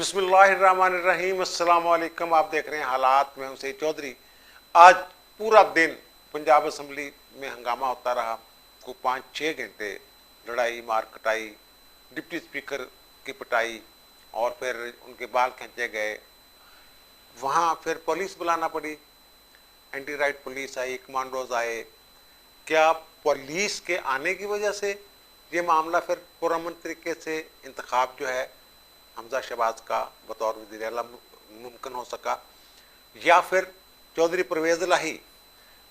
बिस्मिल्लाहिर्रहमानिर्रहीम। अस्सलाम वालेकुम। आप देख रहे हैं हालात में हूं सईद चौधरी। आज पूरा दिन पंजाब असम्बली में हंगामा होता रहा। को 5-6 घंटे लड़ाई मार कटाई, डिप्टी स्पीकर की पिटाई और फिर उनके बाल खींचे गए। वहाँ फिर पुलिस बुलाना पड़ी, एंटी राइट पुलिस आई, कमांडोज आए। क्या पुलिस के आने की वजह से ये मामला फिर पुरअमन तरीके से इंतखाब जो है हमजा शहबाज का बतौर वज़ीर आला मुमकिन हो सका, या फिर चौधरी परवेज़ इलाही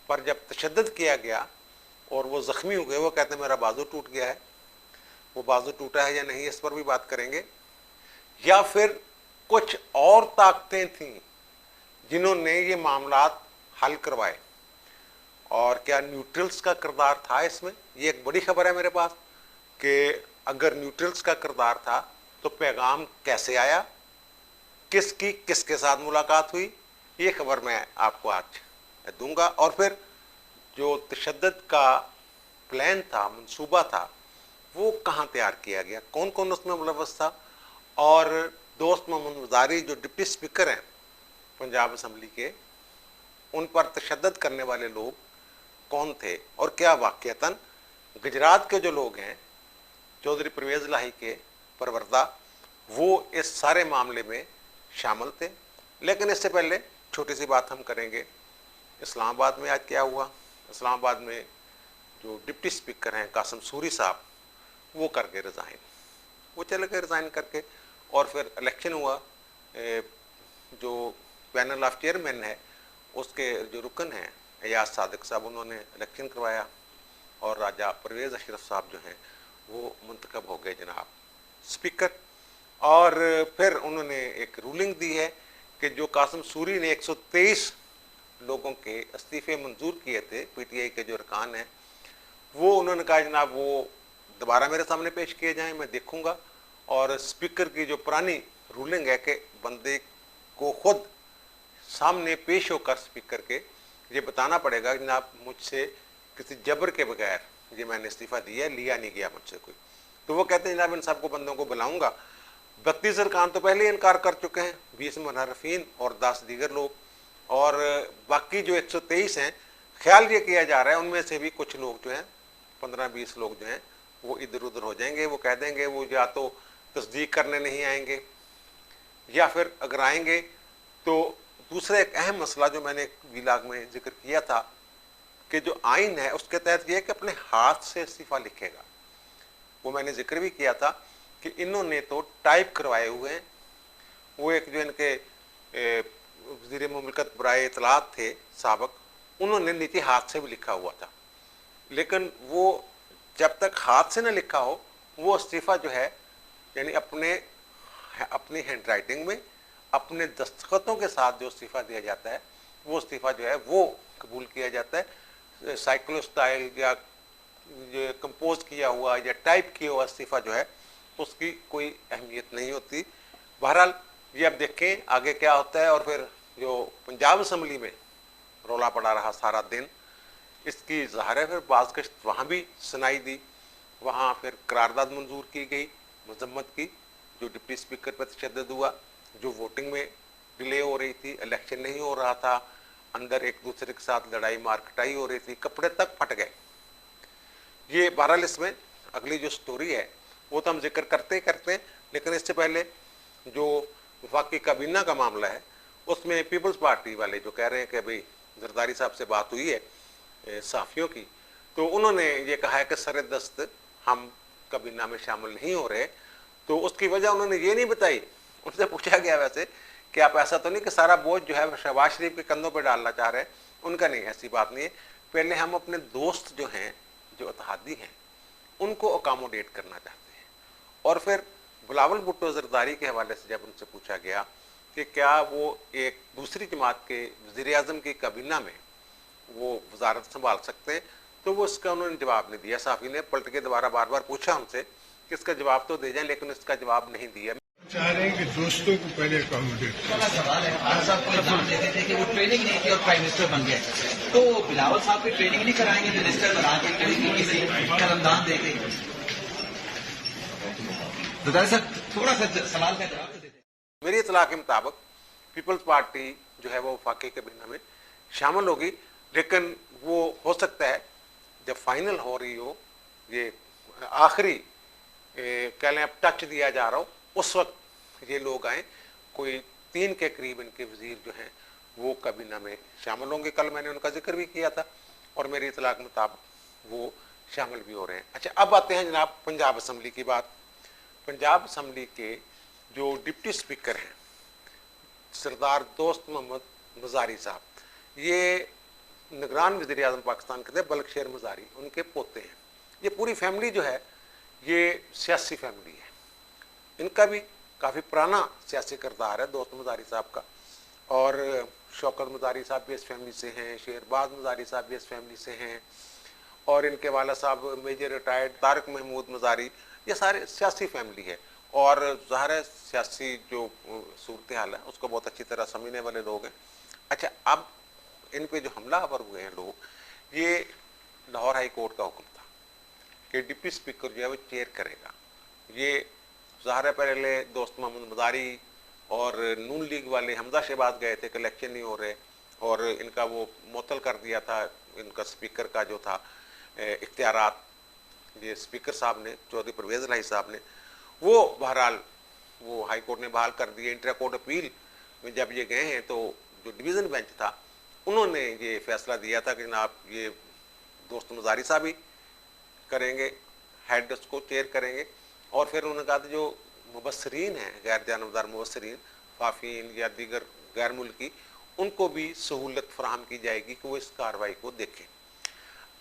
पर जब तशद्दुद किया गया और वो ज़ख्मी हो गए, वो कहते हैं मेरा बाजू टूट गया है, वो बाजू टूटा है या नहीं इस पर भी बात करेंगे। या फिर कुछ और ताकतें थीं जिन्होंने ये मामलात हल करवाए, और क्या न्यूट्रल्स का किरदार था इसमें? ये एक बड़ी खबर है मेरे पास कि अगर न्यूट्रल्स का किरदार था तो पैगाम कैसे आया, किसकी किसके साथ मुलाकात हुई, ये खबर मैं आपको आज दूंगा। और फिर जो तशद्दुद का प्लान था, मंसूबा था, वो कहाँ तैयार किया गया, कौन कौन उसमें मुलव्वस था, और दोस्त मोहम्मद मुजारी जो डिप्टी स्पीकर हैं पंजाब असम्बली के, उन पर तशद्दुद करने वाले लोग कौन थे, और क्या वाक़यतन गुजरात के जो लोग हैं चौधरी परवेज़ इलाही के परवरदा, वो इस सारे मामले में शामिल थे। लेकिन इससे पहले छोटी सी बात हम करेंगे। इस्लामाबाद में आज क्या हुआ? इस्लामाबाद में जो डिप्टी स्पीकर हैं कासिम सूरी साहब, वो कर गए रिज़ाइन, वो चले गए रिज़ाइन करके। और फिर इलेक्शन हुआ, जो पैनल ऑफ चेयरमैन है उसके जो रुकन हैं एयाज सादिक साहब, उन्होंने इलेक्शन करवाया और राजा परवेज़ अशरफ साहब जो हैं वो मुंतखब हो गए जनाब स्पीकर। और फिर उन्होंने एक रूलिंग दी है कि जो कासिम सूरी ने 123 लोगों के इस्तीफ़े मंजूर किए थे, पीटीआई के जो अरकान हैं, वो उन्होंने कहा जनाब वो दोबारा मेरे सामने पेश किए जाएं, मैं देखूंगा। और स्पीकर की जो पुरानी रूलिंग है कि बंदे को खुद सामने पेश होकर स्पीकर के ये बताना पड़ेगा जनाब मुझसे किसी जबर के बगैर ये मैंने इस्तीफ़ा दिया, लिया नहीं गया मुझसे कोई। तो वो कहते हैं जनाब इन सबको बंदों को बुलाऊंगा। 32 अरकान तो पहले ही इनकार कर चुके हैं, 20 मुनहरफीन और 10 दीगर लोग, और बाकी जो 123 हैं, ख्याल ये किया जा रहा है उनमें से भी कुछ लोग जो हैं 15-20 लोग जो हैं वो इधर उधर हो जाएंगे। वो कह देंगे वो या तो तस्दीक करने नहीं आएंगे, या फिर अगर आएंगे तो दूसरा एक अहम मसला जो मैंने विलाग में जिक्र किया था कि जो आइन है उसके तहत ये है कि अपने हाथ से इस्तीफ़ा लिखेगा। वो मैंने जिक्र भी किया था कि इन्होंने तो टाइप करवाए हुए हैं। वो एक जो इनके वज़ीर मुमलिकत बराए इत्तलात थे साबक, उन्होंने नीचे हाथ से भी लिखा हुआ था। लेकिन वो जब तक हाथ से न लिखा हो वो इस्तीफ़ा जो है, यानी अपनी हैंड राइटिंग में अपने दस्तखतों के साथ जो इस्तीफ़ा दिया जाता है, वो इस्तीफ़ा जो है वो कबूल किया जाता है। साइक्लो स्टाइल या ये कंपोज किया हुआ या टाइप किया हुआ इस्तीफ़ा जो है उसकी कोई अहमियत नहीं होती। बहरहाल ये अब देखें आगे क्या होता है। और फिर जो पंजाब असम्बली में रौला पड़ा रहा सारा दिन, इसकी ज़ाहिर है फिर बाज़गश्त वहाँ भी सुनाई दी। वहाँ फिर करारदाद मंजूर की गई मजम्मत की, जो डिप्टी स्पीकर पर तशद्दुद हुआ, जो वोटिंग में डिले हो रही थी, इलेक्शन नहीं हो रहा था, अंदर एक दूसरे के साथ लड़ाई मार कटाई हो रही थी, कपड़े तक फट गए। ये बहरहाल इसमें अगली जो स्टोरी है वो तो हम जिक्र करते ही करते हैं। लेकिन इससे पहले जो वफाकी काबीना का मामला है उसमें पीपल्स पार्टी वाले जो कह रहे हैं कि भाई जरदारी साहब से बात हुई है सहाफ़ियों की, तो उन्होंने ये कहा है कि सरदस्त हम काबीना में शामिल नहीं हो रहे। तो उसकी वजह उन्होंने ये नहीं बताई। उनसे पूछा गया वैसे कि आप ऐसा तो नहीं कि सारा बोझ जो है शहबाज शरीफ के कंधों पर डालना चाह रहे हैं? उनका नहीं, ऐसी बात नहीं है। पहले हम अपने दोस्त जो हैं, जो इत्तेहादी हैं, उनको अकोमोडेट करना चाहते हैं। और फिर बिलावल भुट्टो जरदारी के हवाले से जब उनसे पूछा गया कि क्या वो एक दूसरी जमात के वज़ीर आज़म की काबीना में वो वजारत संभाल सकते हैं, तो वो इसका उन्होंने जवाब नहीं दिया। साफ़ी ने पलट के दोबारा बार बार पूछा उनसे कि इसका जवाब तो दे जाएं, लेकिन इसका जवाब नहीं दिया। चाह रहे हैं कि दोस्तों को पहले अकोमोडेट बड़ा सवाल है। खान साहब को इल्जाम देते थे कि वो ट्रेनिंग नहीं की और प्राइम मिनिस्टर बन गए, तो बिलावल साहब की ट्रेनिंग नहीं कराएंगे मिनिस्टर बना के कोई किसी कलमदान देके? तो दरअसल थोड़ा सा सवाल का जवाब मेरी इतला के मुताबिक पीपल्स पार्टी जो है वो वफाकी कैबिनेट में शामिल होगी, लेकिन वो हो सकता है जब फाइनल हो रही हो, ये आखिरी कह लें अब टच दिया जा रहा हो, उस वक्त ये लोग आए। कोई 3 के करीब इनके वजीर जो हैं वो कैबिनेट में शामिल होंगे। कल मैंने उनका जिक्र भी किया था और मेरी इतला के मुताबिक वो शामिल भी हो रहे हैं। अच्छा, अब आते हैं जनाब पंजाब असम्बली की बात। पंजाब असम्बली के जो डिप्टी स्पीकर हैं सरदार दोस्त मोहम्मद मज़ारी साहब, ये निगरान वज़ीर आज़म पाकिस्तान के थे बल्क शेर मज़ारी, उनके पोते हैं। ये पूरी फैमिली जो है ये सियासी फैमिली है। इनका भी काफ़ी पुराना सियासी किरदार है दोस्त मज़ारी साहब का, और शौकत मज़ारी साहब भी इस फैमिली से हैं, शेरबाज मज़ारी साहब भी इस फैमिली से हैं, और इनके वाला साहब मेजर रिटायर्ड तारक महमूद मज़ारी, ये सारे सियासी फैमिली है। और ज़ाहिर है सियासी जो सूरत हाल है उसको बहुत अच्छी तरह समझने वाले लोग हैं। अच्छा, अब इन पे जो हमलावर हुए हैं लोग, ये लाहौर हाई कोर्ट का हुक्म था कि डिप्टी स्पीकर जो है वो चेयर करेगा। ये ज़ाहिर है पहले दोस्त मोहम्मद मज़ारी और नून लीग वाले हमजा शहबाज गए थे कि इलेक्शन नहीं हो रहे, और इनका वो मुअत्तल कर दिया था, इनका स्पीकर का जो था इख्तियारात, ये स्पीकर साहब ने, चौधरी परवेज़ इलाही साहब ने, वो बहरहाल वो हाई कोर्ट ने बहाल कर दिए। इंटर कोर्ट अपील में जब ये गए हैं तो जो डिवीज़न बेंच था उन्होंने ये फैसला दिया था कि जनाब ये दोस्त मज़ारी साहब ही करेंगे, हेड उसको चेयर करेंगे। और फिर उन्होंने कहा था जो मुबस्सरीन हैं, गैर जानबदार मुबस्सरीन, फाफीन या दीगर गैर मुल्की, उनको भी सहूलत फराहम की जाएगी कि वो इस कार्रवाई को देखें।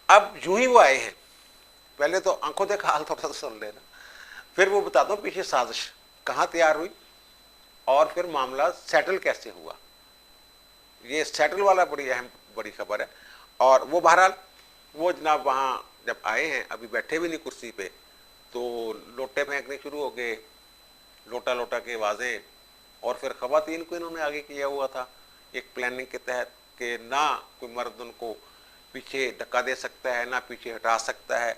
अब यूं ही वो आए हैं, पहले तो आंखों देखा हाल थोड़ा सा सुन लेना, फिर वो बताता हूँ पीछे साजिश कहाँ तैयार हुई और फिर मामला सेटल कैसे हुआ। ये सेटल वाला बड़ी अहम बड़ी खबर है। और वो बहरहाल वो जनाब वहाँ जब आए हैं, अभी बैठे भी नहीं कुर्सी पे, तो लोटे फेंकने शुरू हो गए, लोटा लोटा के आवाज़ें। और फिर ख़वातीन को इन्होंने आगे किया हुआ था एक प्लानिंग के तहत कि ना कोई मर्द उनको पीछे धक्का दे सकता है, ना पीछे हटा सकता है,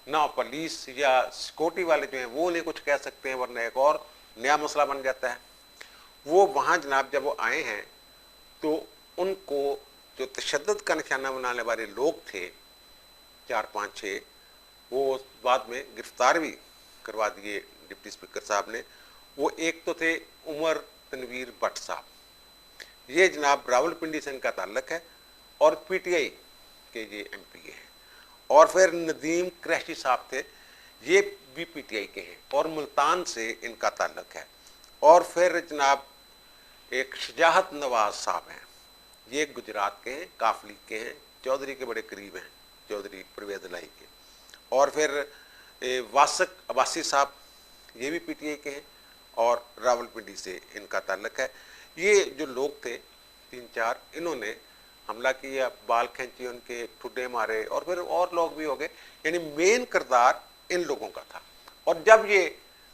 ना पुलिस या सिक्योरिटी वाले जो हैं वो उन्हें कुछ कह सकते हैं, वरना एक और नया मसला बन जाता है। वो वहाँ जनाब जब वो आए हैं तो उनको जो तशद्दुद का निशाना बनाने वाले लोग थे 4-5-6, वो बाद में गिरफ्तार भी करवा दिए डिप्टी स्पीकर साहब ने। वो एक तो थे उमर तनवीर भट्ट साहब, ये जनाब रावलपिंडी से इनका ताल्लुक है और पीटीआई के ये एमपी हैं। और फिर नदीम क्रैशी साहब थे, ये भी पीटीआई के हैं और मुल्तान से इनका ताल्लुक है। और फिर जनाब एक शजाहत नवाज साहब हैं, ये गुजरात के हैं, काफ लीग के हैं, चौधरी के बड़े करीब हैं, चौधरी परवेज़ इलाही के। और फिर वासक अब्बासी साहब, ये भी पीटीआई के हैं और रावलपिंडी से इनका ताल्लुक है। ये जो लोग थे 3-4, इन्होंने हमला किया, बाल खींचे, उनके ठुड्डे मारे, और फिर और लोग भी हो गए। यानी मेन किरदार इन लोगों का था। और जब ये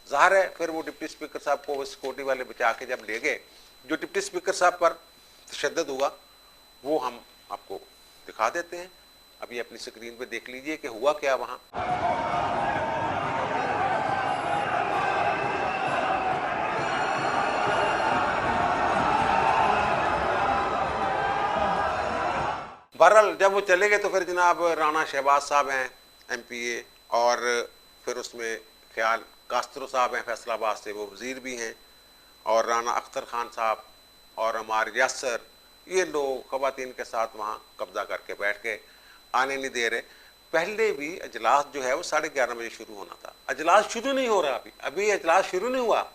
ज़ाहिर है फिर वो डिप्टी स्पीकर साहब को सिक्योरिटी वाले बचा के जब ले गए, जो डिप्टी स्पीकर साहब पर तशद्दुद हुआ वो हम आपको दिखा देते हैं। अभी अपनी स्क्रीन पे देख लीजिए कि हुआ क्या वहाँ। बहरहाल जब वो चले गए तो फिर जनाब राना शहबाज साहब हैं एमपीए, और फिर उसमें ख्याल कास्त्रो साहब हैं फैसलाबाद से, वो वज़ीर भी हैं, और राना अख्तर खान साहब और अमार यासर, ये लोग ख़वातीन के साथ वहाँ कब्जा करके बैठ के आने नहीं दे रहे। पहले भी अजलास जो है वो 11:30 बजे शुरू होना था, अजलास शुरू नहीं हो रहा, अभी अजलास शुरू नहीं हुआ।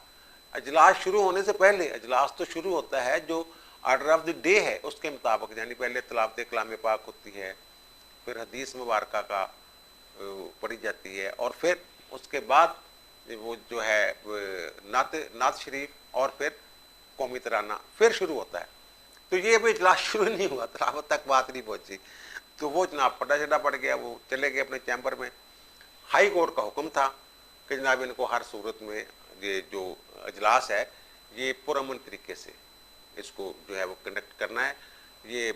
अजलास शुरू होने से पहले अजलास तो शुरू होता है जो ऑर्डर ऑफ द डे है उसके मुताबिक, यानी पहले तलावत कलाम पाक होती है, फिर हदीस मुबारक का पढ़ी जाती है, और फिर उसके बाद वो जो है नात शरीफ, और फिर कौमी तराना फिर शुरू होता है। तो ये अभी इजलास शुरू नहीं हुआ, तलावत तक बात नहीं पहुंची, तो वो जनाब पटा चढ़ा पड़ गया, वो चले गए अपने चैम्बर में। हाई कोर्ट का हुक्म था कि जनाब इनको हर सूरत में ये जो अजलास है ये पुरअमन तरीके से इसको जो है वो कंडक्ट करना है। ये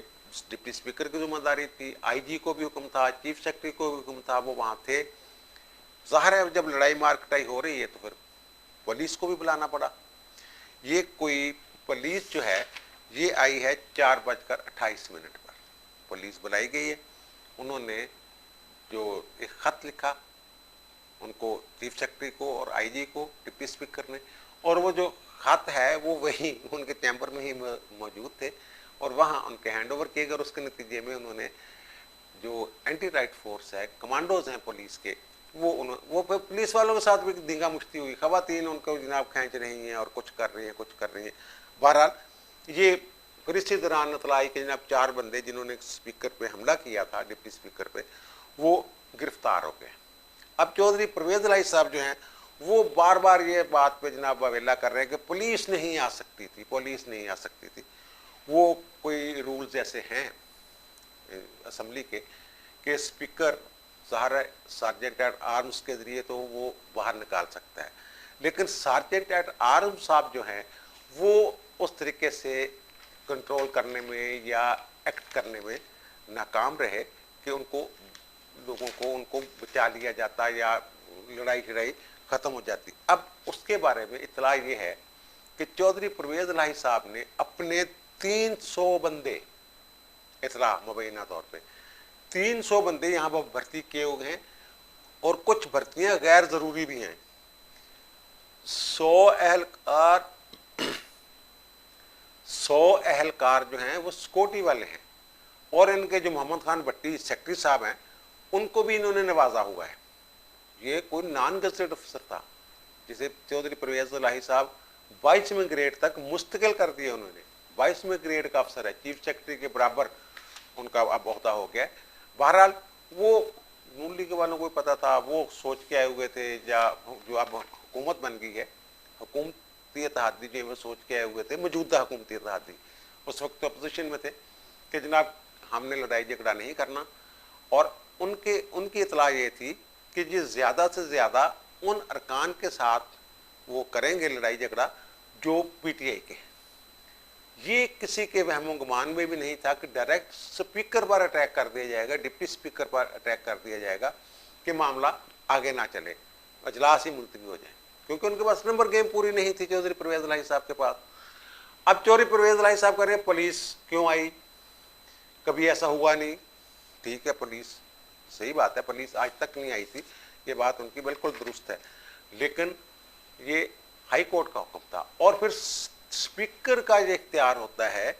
डिप्टी स्पीकर की जिम्मेदारी थी, आईजी को भी हुक्म था, चीफ सेक्रेटरी को भी हुक्म था, वो वहाँ थे। ज़ाहिर है जब लड़ाई मार कटाई हो रही है तो फिर पुलिस को भी बुलाना पड़ा। ये कोई पुलिस जो है ये आई है 4:28 पर, पुलिस बुलाई गई है। उन्होंने जो एक खत लिखा उनको, चीफ सेक्रेटरी को और आईजी को, डिप्टी स्पीकर ने, और वो जो खत है वो वही उनके चैम्बर में ही मौजूद थे और वहाँ उनके हैंड ओवर किए गए। उसके नतीजे में उन्होंने जो एंटी राइट फोर्स है, कमांडोज हैं पुलिस के, वो पुलिस वालों के साथ भी दींगा मुश्ती हुई, खवातीन उनको जनाब खींच रही हैं और कुछ कर रही हैं। बहरहाल ये फिर इसी दौरान इतला आई कि जनाब 4 बंदे जिन्होंने स्पीकर पे हमला किया था, डिप्टी स्पीकर पे, वो गिरफ्तार हो गए। अब चौधरी परवेज इलाही साहब जो हैं वो बार बार ये बात पे जनाब अवेला कर रहे हैं कि पुलिस नहीं आ सकती थी। वो कोई रूल्स ऐसे हैं असेंबली के कि स्पीकर सार्जेंट एट आर्म्स के जरिए तो वो बाहर निकाल सकता है, लेकिन सार्जेंट एट आर्म्स साहब जो हैं वो उस तरीके से कंट्रोल करने में या एक्ट करने में नाकाम रहे कि उनको बचा लिया जाता या लड़ाई खत्म हो जाती। अब उसके बारे में इतला ये है कि चौधरी परवेज इलाही साहब ने अपने 300 बंदे, इतला मुबैना तौर पे 300 बंदे यहाँ पर भर्ती किए हुए हैं और कुछ भर्तियां गैर जरूरी भी हैं। 100 एहलकार जो हैं वो सिक्योरिटी वाले हैं और इनके जो मोहम्मद खान भट्टी सेक्रेटरी साहब हैं उनको भी इन्होंने नवाजा हुआ है। ये कोई नॉन गजेटेड अफसर था जिसे चौधरी परवेज इलाही साहब 22वें ग्रेड तक मुस्तकिल कर दिया उन्होंने। 22वें ग्रेड का अफसर है, चीफ सेक्रेटरी के बराबर उनका अब ओहदा हो गया है। बहरहाल वो नून लीग वालों को पता था, वो सोच के आए हुए थे, या जो अब हुकूमत बन गई है, हुकूमती इत्तेहादी जो वो सोच के आए हुए थे, मौजूदा हुकूमती इत्तेहादी उस वक्त तो अपोजिशन में थे कि जनाब हमने लड़ाई झगड़ा नहीं करना। और उनकी इतला ये थी कि ये ज़्यादा से ज़्यादा उन अरकान के साथ वो करेंगे लड़ाई झगड़ा जो पीटीआई के। ये किसी के वहमो गुमान में भी नहीं था कि डायरेक्ट स्पीकर पर अटैक कर दिया जाएगा, डिप्टी स्पीकर पर अटैक कर दिया जाएगा कि मामला आगे ना चले, अजलास ही मुलतवी हो जाए, क्योंकि उनके पास नंबर गेम पूरी नहीं थी चौधरी परवेज इलाही साहब के पास। अब चौधरी परवेज इलाही साहब कह रहे हैं पुलिस क्यों आई, कभी ऐसा हुआ नहीं। ठीक है, पुलिस, सही बात है, पुलिस आज तक नहीं आई थी, ये बात उनकी बिल्कुल दुरुस्त है, लेकिन ये हाई कोर्ट का हुक्म था। और फिर स्पीकर का ये इख्तियार होता है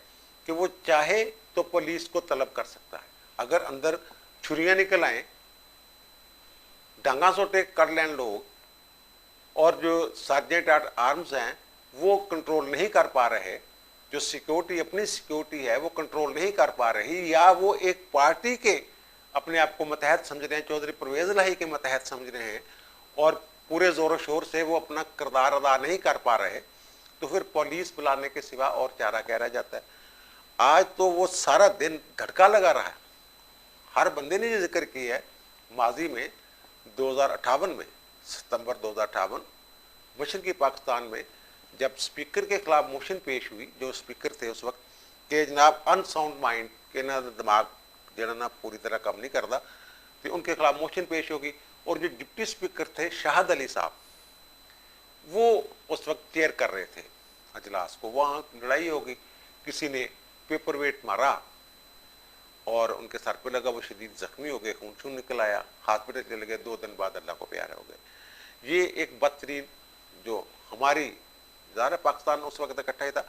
कि वो चाहे तो पुलिस को तलब कर सकता है। अगर अंदर छुरियां निकल आए, डांगा सोटे कर लें लोग, और जो सार्जेंट एट आर्म्स हैं वो कंट्रोल नहीं कर पा रहे, जो सिक्योरिटी अपनी सिक्योरिटी है वो कंट्रोल नहीं कर पा रही, या वो एक पार्टी के अपने आप को मतहत समझ रहे हैं, चौधरी परवेज इलाही के मतहत समझ रहे हैं, और पूरे जोर शोर से वो अपना किरदार अदा नहीं कर पा रहे, तो फिर पुलिस बुलाने के सिवा और चारा क्या रह जाता है। आज तो वो सारा दिन धड़का लगा रहा है। हर बंदे ने ये जिक्र किया है, माजी में 2058 में, सितंबर 2058 मशरकी पाकिस्तान में जब स्पीकर के खिलाफ मोशन पेश हुई, जो स्पीकर थे उस वक्त, के जनाब अनसाउंड माइंड के ना दिमाग जरा ना पूरी तरह काम नहीं करता, तो उनके खिलाफ मोशन पेश होगी। और जो डिप्टी स्पीकर थे शाहद अली साहब, वो उस वक्त चेयर कर रहे थे अजलास को। वहाँ लड़ाई होगी, किसी ने पेपर वेट मारा और उनके सर पे लगा, वो शदीद जख्मी हो गए, खून शून निकल आया, हॉस्पिटल चले गए, 2 दिन बाद अल्लाह को प्यारे हो गए। ये एक बदतरीन, जो हमारी ज़ाहिर पाकिस्तान उस वक्त इकट्ठा ही था,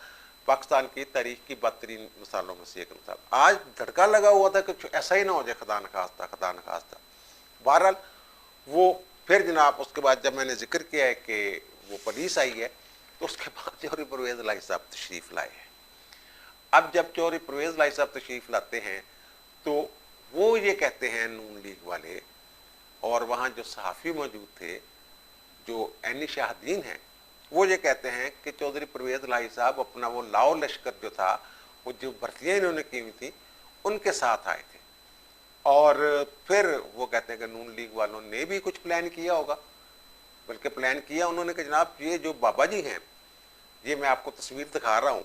पाकिस्तान की तारीख की बदतरीन मिसालों में से एक मिसाल। आज धड़का लगा हुआ था कि ऐसा ही ना हो जाए, खुदा न खास्ता। बहरहाल वो फिर जनाब उसके बाद जब मैंने जिक्र किया है कि वो पुलिस आई है, तो उसके बाद चौधरी परवेज इलाही साहब तशरीफ़ लाए हैं। अब जब चौधरी परवेज इलाही साहब तशरीफ़ लाते हैं तो वो ये कहते हैं, नून लीग वाले और वहाँ जो सहाफ़ी मौजूद थे, जो ऐनी शाहदीन हैं, वो ये कहते हैं कि चौधरी परवेज इलाही साहब अपना वो लाओ लश्कर जो था, वो जो भर्तियाँ इन्होंने की हुई थी, उनके साथ आए थे। और फिर वो कहते हैं कि नून लीग वालों ने भी कुछ प्लान किया होगा, बल्कि प्लान किया उन्होंने कि जनाब ये जो बाबा जी हैं, ये मैं आपको तस्वीर दिखा रहा हूँ,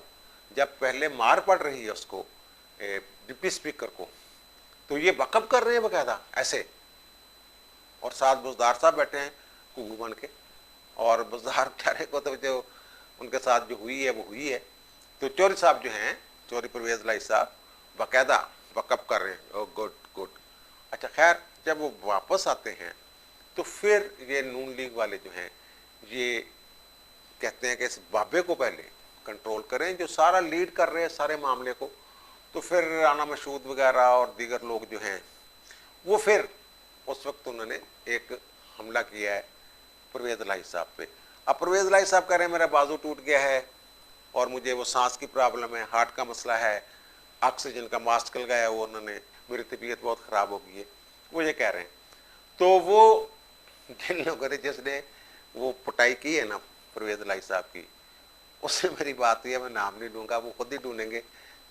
जब पहले मार पड़ रही है उसको डिप्टी स्पीकर को, तो ये वक़्फ़ कर रहे हैं बाकायदा ऐसे, और साथ बुजदार साहब बैठे हैं घुंघू बन के, और बुजदार बेचारे को तो जो उनके साथ जो हुई है वो हुई है। तो चौधरी साहब जो हैं, चौधरी परवेज लाई साहब बाकायदा वकअप कर रहे हैं। ओ गुड गुड। अच्छा खैर, जब वो वापस आते हैं तो फिर ये नून लीग वाले जो हैं ये कहते हैं कि इस बाबे को पहले कंट्रोल करें जो सारा लीड कर रहे हैं सारे मामले को। तो फिर राना मशहूद वगैरह और दीगर लोग जो हैं वो फिर उस वक्त उन्होंने एक हमला किया है परवेज लाई साहब पे। अब परवेज लाई साहब कह रहे हैं मेरा बाजू टूट गया है और मुझे वो सांस की प्रॉब्लम है, हार्ट का मसला है, ऑक्सीजन का मास्क लगाया वो उन्होंने, मेरी तबीयत बहुत ख़राब हो गई है, वो ये कह रहे हैं। तो वो जिन लोगों ने जिसने वो पिटाई की है ना परवेज लाई साहब की, उससे मेरी बात हुई है, मैं नाम नहीं लूँगा, वो खुद ही ढूंढेंगे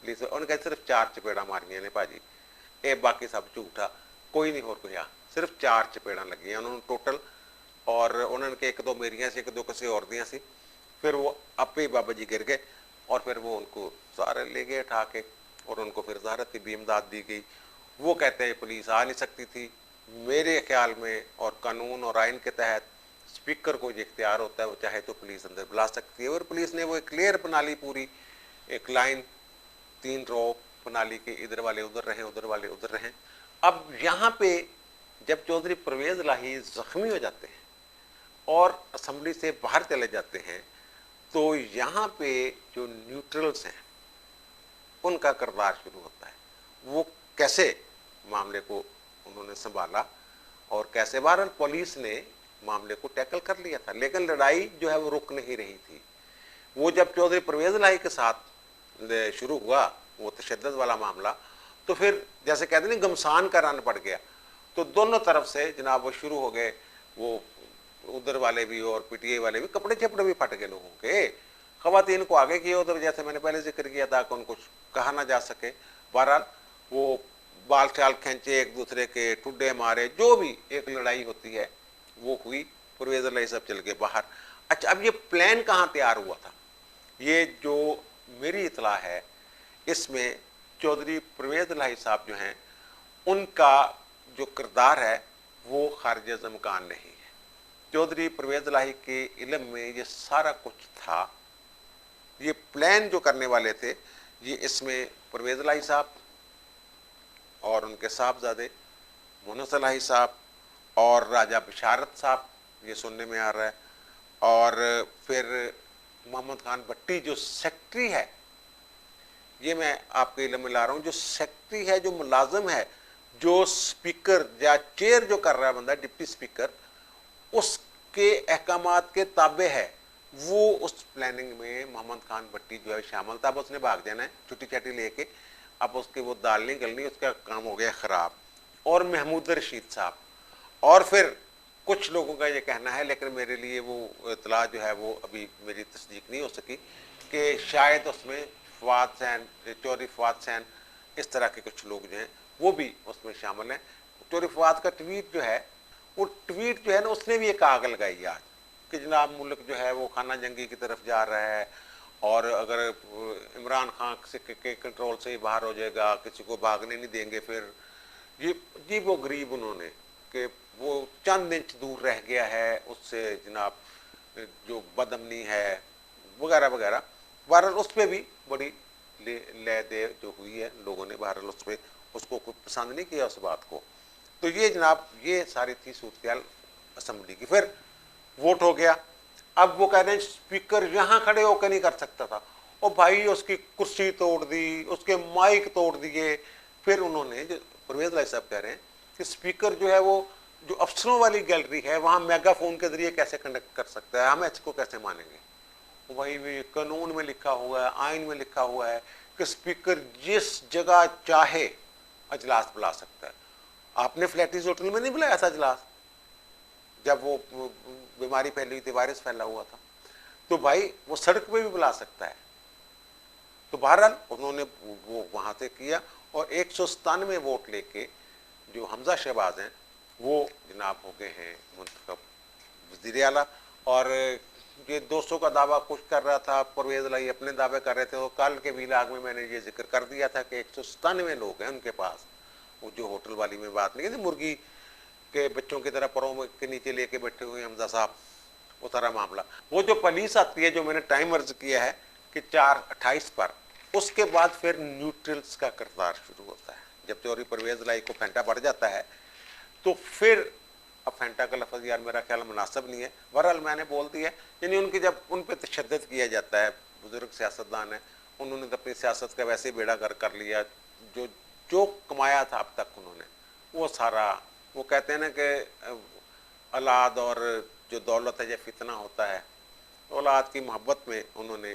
प्लीज़। उन्होंने सिर्फ 4 चपेड़ा मारियाँ ने भाजी, ये बाकी सब झूठा, कोई नहीं और कोई, सिर्फ 4 चपेड़ा लगी हैं उन्होंने टोटल। और उन्होंने के 1-2 मेरियाँ सी, 1-2 किसी और दियाँ सी। फिर वो आपे ही बाबा जी गिर गए और फिर वो उनको सारे ले गए उठा के और उनको फिर ज़ाहिर तिब्बी इमदाद दी गई। वो कहते हैं पुलिस आ नहीं सकती थी मेरे ख्याल में, और कानून और आइन के तहत स्पीकर को ये इख्तियार होता है, वो चाहे तो पुलिस अंदर बुला सकती है। और पुलिस ने वो एक क्लियर बना ली, पूरी एक लाइन 3 रो बना ली कि इधर वाले उधर रहें, उधर वाले उधर रहें। अब यहाँ पे जब चौधरी परवेज लाही जख्मी हो जाते हैं और असम्बली से बाहर चले जाते हैं तो यहाँ पे जो न्यूट्रल्स हैं उनका किरदार शुरू होता है। वो कैसे मामले को उन्होंने संभाला और कैसे बहरहाल पुलिस ने मामले को टैकल कर लिया था, लेकिन लड़ाई जो है वो रुक नहीं रही थी। वो जब चौधरी परवेज लाई के साथ शुरू हुआ वो तशद्दुद वाला मामला, तो फिर जैसे कहते नहीं गमसान का रन पड़ गया, तो दोनों तरफ से जनाब वो शुरू हो गए, वो उधर वाले भी और पीटीआई वाले भी, कपड़े चपड़े भी फट गए लोगों के। खवातीन को आगे किया उधर, जैसे मैंने पहले जिक्र किया था कि उनको कहा ना जा सके। बहरहाल वो बाल चाल खींचे, एक दूसरे के ठुड्डे मारे, जो भी एक लड़ाई होती है वो हुई। परवेज लाई सब चल गए बाहर। अच्छा, अब ये प्लान कहाँ तैयार हुआ था? ये जो मेरी इतला है इसमें चौधरी परवेज लाई साहब जो हैं उनका जो किरदार है वो खारिज इम्कान नहीं है। चौधरी परवेज लाही के इल्म में ये सारा कुछ था। ये प्लान जो करने वाले थे ये इसमें परवेज लाही साहब और उनके साहबजादे मुन्नस लाही साहब और राजा बिशारत साहब, ये सुनने में आ रहा है, और फिर मोहम्मद खान भट्टी जो सेक्रेटरी है, ये मैं आपके इल्म में ला रहा हूँ, जो सेक्रेटरी है, जो मुलाजिम है, जो स्पीकर या चेयर जो कर रहा है बंदा, डिप्टी स्पीकर, उसके अहकामात के ताबे है। वो उस प्लानिंग में मोहम्मद खान भट्टी जो है शामिल था। अब उसने भाग जाना है छुट्टी छाटी लेके, अब उसकी वो दाल नहीं गलनी, उसका काम हो गया ख़राब। और महमूद रशीद साहब, और फिर कुछ लोगों का ये कहना है, लेकिन मेरे लिए वो इतला जो है वो अभी मेरी तस्दीक नहीं हो सकी, कि शायद उसमें फवाद सैन, चौधरी फवाद सैन, इस तरह के कुछ लोग जो हैं वो भी उसमें शामिल हैं। चौधरी फवाद का ट्वीट जो है, वो ट्वीट जो है ना, उसने भी एक आग लगाई आज कि जनाब मुल्क जो है वो खाना जंगी की तरफ जा रहा है, और अगर इमरान खान के कंट्रोल से ही बाहर हो जाएगा, किसी को भागने नहीं देंगे। फिर ये जी वो गरीब उन्होंने कि वो चंद इंच दूर रह गया है उससे जनाब जो बदअमनी है वगैरह वगैरह। बहरहाल उस पर भी बड़ी ले दे जो हुई है, लोगों ने बहरहाल उस पर उसको कुछ पसंद नहीं किया उस बात को। तो ये जनाब ये सारी थी सूरत असम्बली की। फिर वोट हो गया। अब वो कह रहे हैं स्पीकर यहाँ खड़े होकर नहीं कर सकता था, और भाई उसकी कुर्सी तोड़ दी, उसके माइक तोड़ दिए। फिर उन्होंने, जो परवेज लाई साहब कह रहे हैं कि स्पीकर जो है वो जो अफसरों वाली गैलरी है वहाँ मेगाफोन के जरिए कैसे कंडक्ट कर सकता है, हम इसको कैसे मानेंगे? भाई भी कानून में लिखा हुआ है, आइन में लिखा हुआ है कि स्पीकर जिस जगह चाहे अजलास बुला सकता है। आपने फ्लैटिस होटल में नहीं बुलाया था अजलास जब वो बीमारी फैली हुई थी, वायरस फैला हुआ था, तो भाई वो सड़क पे भी बुला सकता है। तो बहरहाल उन्होंने वो वहाँ से किया, और 197 वोट लेके जो हमजा शहबाज हैं वो जनाब हो गए हैं मुंतखब वज़ीर आला। और ये 200 का दावा कुछ कर रहा था, परवेज लाई अपने दावे कर रहे थे। तो कल के वीलाग में मैंने ये जिक्र कर दिया था कि 197 लोग हैं उनके पास। वो जो होटल वाली में बात नहीं थी, मुर्गी के बच्चों की तरह परों के नीचे लेके बैठे हुए हमजा साहब, वो सारा मामला। वो जो पुलिस आती है, जो मैंने टाइम अर्ज किया है कि 4:28 पर, उसके बाद फिर न्यूट्रल्स का किरदार शुरू होता है। जब चौधरी परवेज लाई को फेंटा पड़ जाता है तो फिर, अब फेंटा का लफ्ज़ यार मेरा ख्याल मुनासिब नहीं है, बहरहाल मैंने बोल दिया, यानी उनकी जब उन पर तशद्दुद किया जाता है, बुजुर्ग सियासतदान है, उन्होंने अपनी सियासत का वैसे बेड़ा गर्क कर लिया, जो जो कमाया था अब तक उन्होंने वो सारा, वो कहते हैं ना कि औलाद और जो दौलत है, जब फितना होता है, औलाद की मोहब्बत में उन्होंने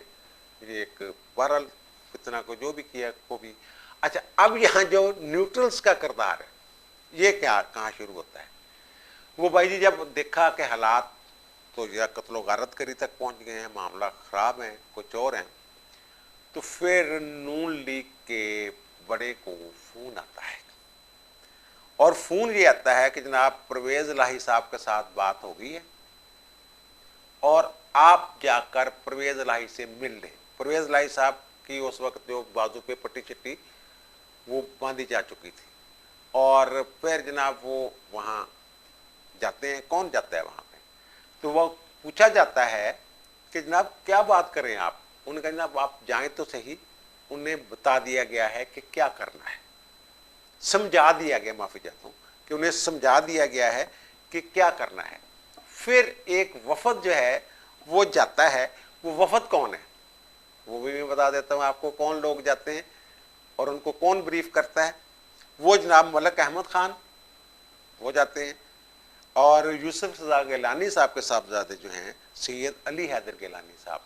ये एक बहरहाल फितना को जो भी किया को भी। अच्छा, अब यहाँ जो न्यूट्रल्स का किरदार है, ये क्या कहाँ शुरू होता है? वो भाई जी जब देखा कि हालात तो या कत्लो गारत करी तक पहुँच गए हैं, मामला ख़राब है, कुछ और हैं, तो फिर नून लीग के बड़े को फ़ोन आता है, और फ़ोन ये आता है कि जनाब परवेज़ इलाही साहब के साथ बात हो गई है और आप जाकर परवेज़ इलाही से मिल लें। परवेज़ इलाही साहब की उस वक्त जो बाजू पे पट्टी चिट्टी वो बांधी जा चुकी थी, और फिर जनाब वो वहाँ जाते हैं। कौन जाता है वहाँ पे? तो वह पूछा जाता है कि जनाब क्या बात करें आप? उन्होंने कहा जनाब आप जाएं तो सही। उन्हें बता दिया गया है कि क्या करना है, समझा दिया गया, माफ़ी चाहता हूँ कि उन्हें समझा दिया गया है कि क्या करना है। फिर एक वफद जो है वो जाता है। वो वफद कौन है वो भी मैं बता देता हूँ आपको, कौन लोग जाते हैं और उनको कौन ब्रीफ करता है। वो जनाब मलिक अहमद ख़ान वो जाते हैं, और यूसुफ रज़ा गिलानी साहब के साहबजादे जो हैं सैयद अली हैदर गिलानी साहब,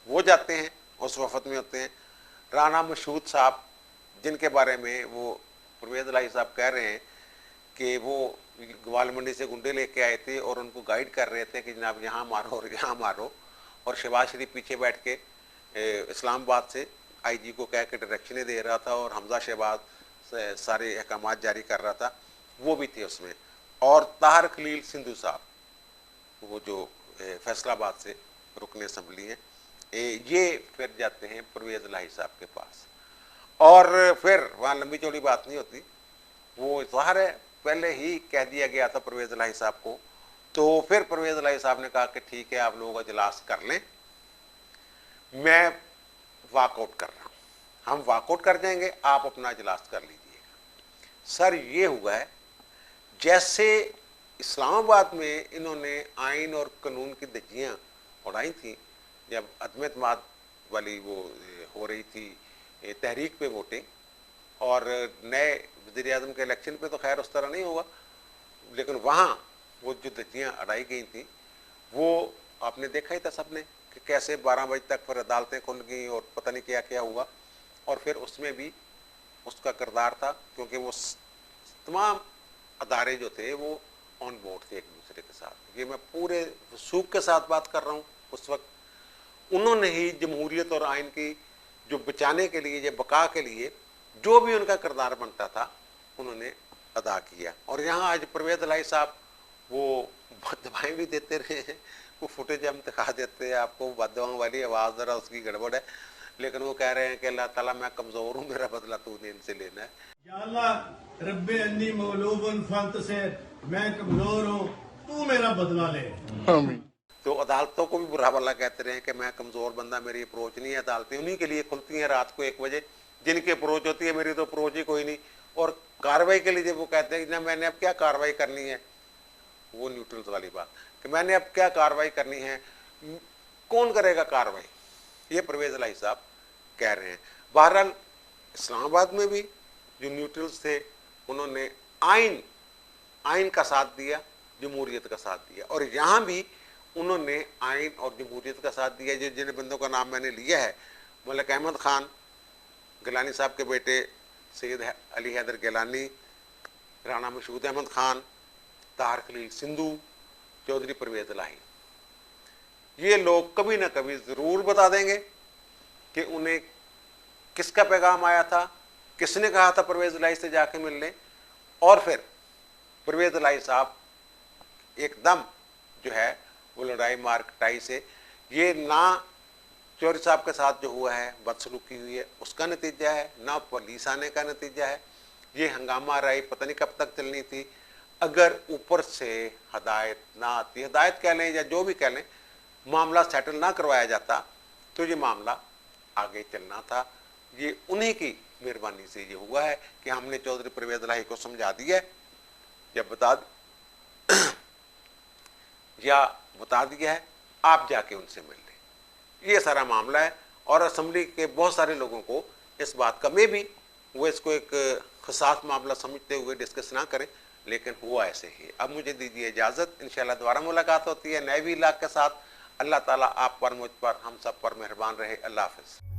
वो जाते हैं, उस वफद में होते हैं। राना मशहूद साहब, जिनके बारे में वो परवेज़ इलाही साहब कह रहे हैं कि वो ग्वाल मंडी से गुंडे लेके आए थे और उनको गाइड कर रहे थे कि जनाब यहाँ मारो और यहाँ मारो, और शहबाज शरीफ पीछे बैठ के इस्लामाबाद से आईजी को कह के डायरेक्शनें दे रहा था और हमजा शहबाज सारे अहकामात जारी कर रहा था, वो भी थे उसमें। और ताहिर खलील सिंधु साहब, वो जो फैसलाबाद से रुकन असम्बली हैं, ये फिर जाते हैं परवेज़ इलाही साहब के पास। और फिर वहाँ लंबी चौड़ी बात नहीं होती, वो ज़ाहिर है पहले ही कह दिया गया था परवेज़ इलाही साहब को। तो फिर परवेज़ इलाही साहब ने कहा कि ठीक है आप लोग इजलास कर लें, मैं वाकआउट कर रहा हूँ, हम वाकआउट कर जाएंगे, आप अपना इजलास कर लीजिएगा। सर ये हुआ है जैसे इस्लामाबाद में इन्होंने आइन और कानून की धज्जियाँ उड़ाई थी जब अदम एतमाद वाली वो हो रही थी तहरीक पे वोटिंग, और नए वज़ीर आज़म के इलेक्शन पे तो खैर उस तरह नहीं हुआ, लेकिन वहाँ वो जो धज्जियाँ अड़ाई गई थी वो आपने देखा ही था सबने कि कैसे 12 बजे तक फिर अदालतें खुल गई और पता नहीं क्या क्या हुआ। और फिर उसमें भी उसका किरदार था, क्योंकि वो तमाम अदारे जो थे वो ऑन बोर्ड थे एक दूसरे के साथ। ये मैं पूरे वसूख के साथ बात कर रहा हूँ। उस वक्त उन्होंने ही जमहूरियत और आइन की जो बचाने के लिए, जो बका के लिए जो भी उनका किरदार बनता था उन्होंने अदा किया। और यहाँ आज परवेज़ इलाही साहब वो बददुआएं भी देते रहे हैं, वो फुटेज हम दिखा देते हैं आपको, बददुआओं वाली आवाज़ ज़रा उसकी गड़बड़ है, लेकिन वो कह रहे हैं कि अल्लाह ताला मैं कमज़ोर हूँ, मेरा बदला तूने इनसे लेना है। या अल्लाह रब्बे अन्नी मगलूबुन फंतसिर, मैं कमजोर हूँ, तू मेरा बदला ले। तो अदालतों को भी बुरा भला कहते रहे कि मैं कमज़ोर बंदा, मेरी अप्रोच नहीं है। अदालतें उन्हीं के लिए खुलती हैं रात को 1 बजे, जिनकी अप्रोच होती है, मेरी तो अप्रोच ही कोई नहीं। और कार्रवाई के लिए जब वो कहते हैं कि ना मैंने अब क्या कार्रवाई करनी है, वो न्यूट्रल्स वाली बात कि मैंने अब क्या कार्रवाई करनी है, कौन करेगा कार्रवाई, ये परवेज़ इलाही साहब कह रहे हैं। बहरहाल इस्लामाबाद में भी जो न्यूट्रल्स थे उन्होंने आइन का साथ दिया, जमहूरियत का साथ दिया, और यहाँ भी उन्होंने आइन और जमहूरियत का साथ दिया। जिन बंदों का नाम मैंने लिया है, मलिक अहमद ख़ान, गिलानी साहब के बेटे सैयद अली हैदर गिलानी, राना मशहूद अहमद ख़ान, ताहिर खलील सिंधु, चौधरी परवेज़ इलाही, ये लोग कभी ना कभी ज़रूर बता देंगे कि उन्हें किसका पैगाम आया था, किसने कहा था परवेज़ इलाही से जाके मिल लें। और फिर परवेज़ इलाही साहब एकदम जो है वो लड़ाई मार कटाई से, ये ना चौधरी साहब के साथ जो हुआ है बदसलूकी हुई है उसका नतीजा है, ना पुलिस आने का नतीजा है। ये हंगामा रही पता नहीं कब तक चलनी थी। अगर ऊपर से हदायत ना आती, हदायत कह लें या जो भी कह लें, मामला सेटल ना करवाया जाता तो ये मामला आगे चलना था। ये उन्हीं की मेहरबानी से ये हुआ है कि हमने चौधरी परवेज इलाही को समझा दिया है या बता दिया है, आप जाके उनसे मिल लें। ये सारा मामला है और असेंबली के बहुत सारे लोगों को इस बात का, में भी वो इसको एक खसास मामला समझते हुए डिस्कस ना करें, लेकिन हुआ ऐसे ही। अब मुझे दीजिए इजाज़त, इंशाल्लाह दोबारा मुलाकात होती है नए भी इलाके के साथ। अल्लाह ताला आप पर, मुझ पर, हम सब पर मेहरबान रहे। अल्लाह हाफ़िज़।